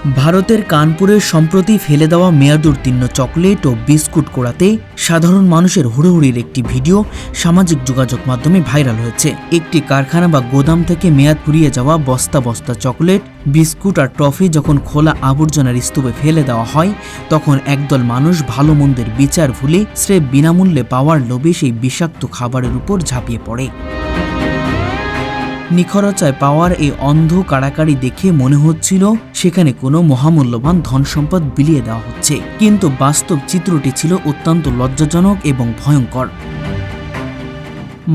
ভারতের কানপুরে সম্প্রতি ফেলে দেওয়া মেয়াদোত্তীর্ণ চকলেট ও বিস্কুট কোড়াতে সাধারণ মানুষের হুড়োহুড়ির একটি ভিডিও সামাজিক যোগাযোগ মাধ্যমে ভাইরাল হয়েছে। একটি কারখানা বা গোদাম থেকে মেয়াদ ফুরিয়ে যাওয়া বস্তা বস্তা চকলেট, বিস্কুট আর ট্রফি যখন খোলা আবর্জনার স্তূপে ফেলে দেওয়া হয়, তখন একদল মানুষ ভালো মন্দের বিচার ভুলে স্রেফ বিনামূল্যে পাওয়ার লোভে সেই বিষাক্ত খাবারের উপর ঝাঁপিয়ে পড়ে। নিখরচায় পাওয়ার এই অন্ধ কাড়াকাড়ি দেখে মনে হচ্ছিল সেখানে কোনো মহামূল্যবান ধন সম্পদ বিলিয়ে দেওয়া হচ্ছে, কিন্তু বাস্তব চিত্রটি ছিল অত্যন্ত লজ্জাজনক এবং ভয়ঙ্কর।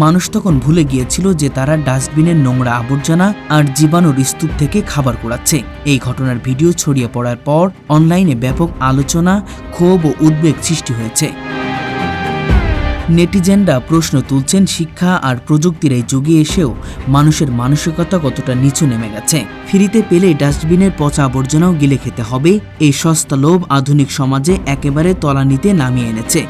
মানুষ তখন ভুলে গিয়েছিল যে তারা ডাস্টবিনের নোংরা আবর্জনা আর জীবাণুর স্তূপ থেকে খাবার কুড়াচ্ছে। এই ঘটনার ভিডিও ছড়িয়ে পড়ার পর অনলাইনে ব্যাপক আলোচনা, ক্ষোভ ও উদ্বেগ সৃষ্টি হয়েছে। নেটিজেনরা প্রশ্ন তুলছেন, শিক্ষা আর প্রযুক্তির এই যুগে এসেও মানুষের মানসিকতা কতটা নিচু নেমে গেছে। ফ্রিতে পেলে ডাস্টবিনের পচা আবর্জনাও গিলে খেতে হবে, এই সস্তা লোভ আধুনিক সমাজে একেবারে তলানিতে নামিয়ে এনেছে।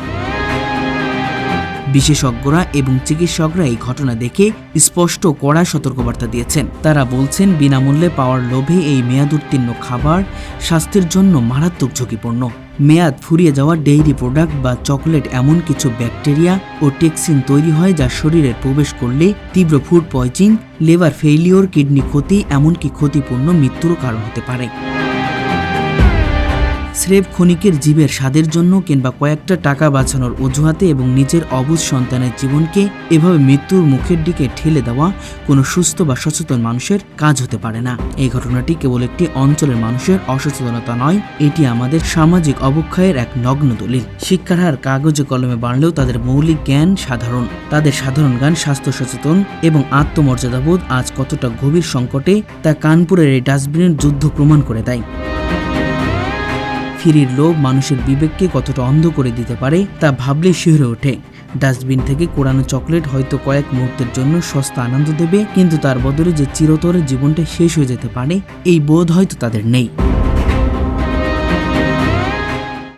বিশেষজ্ঞরা এবং চিকিৎসকরা এই ঘটনা দেখে স্পষ্ট কড়া সতর্কবার্তা দিয়েছেন। তারা বলছেন, বিনামূল্যে পাওয়ার লোভে এই মেয়াদোত্তীর্ণ খাবার স্বাস্থ্যের জন্য মারাত্মক ঝুঁকিপূর্ণ। মেয়াদ ফুরিয়ে যাওয়া ডেইরি প্রোডাক্ট বা চকলেট এমন কিছু ব্যাকটেরিয়া ও টক্সিন তৈরি হয় যা শরীরে প্রবেশ করলে তীব্র food poisoning, liver failure, kidney ক্ষতি, এমনকি ক্ষতিপূর্ণ মৃত্যুরও কারণ হতে পারে। স্রেফ ক্ষণিকের জীবের স্বাদের জন্য কিংবা কয়েকটা টাকা বাঁচানোর অজুহাতে এবং নিজের অবুঝ সন্তানের জীবনকে এভাবে মৃত্যুর মুখের দিকে ঠেলে দেওয়া কোনো সুস্থ বা সচেতন মানুষের কাজ হতে পারে না। এই ঘটনাটি কেবল একটি অঞ্চলের মানুষের অসচেতনতা নয়, এটি আমাদের সামাজিক অবক্ষয়ের এক নগ্ন দলিল। শিক্ষার হার কাগজে কলমে বাড়লেও তাদের মৌলিক জ্ঞান সাধারণ। তাদের সাধারণ জ্ঞান, স্বাস্থ্য সচেতন এবং আত্মমর্যাদাবোধ আজ কতটা গভীর সংকটে তা কানপুরের এই ডাস্টবিনের যুদ্ধ প্রমাণ করে দেয়। ফ্রির লোভ মানুষের বিবেককে কতটা অন্ধ করে দিতে পারে তা ভাবলে শিহরে ওঠে। ডাস্টবিন থেকে কোড়ানো চকলেট হয়তো কয়েক মুহূর্তের জন্য সস্তা আনন্দ দেবে, কিন্তু তার বদলে যে চিরতরে জীবনটা শেষ হয়ে যেতে পারে, এই বোধ হয়তো তাদের নেই।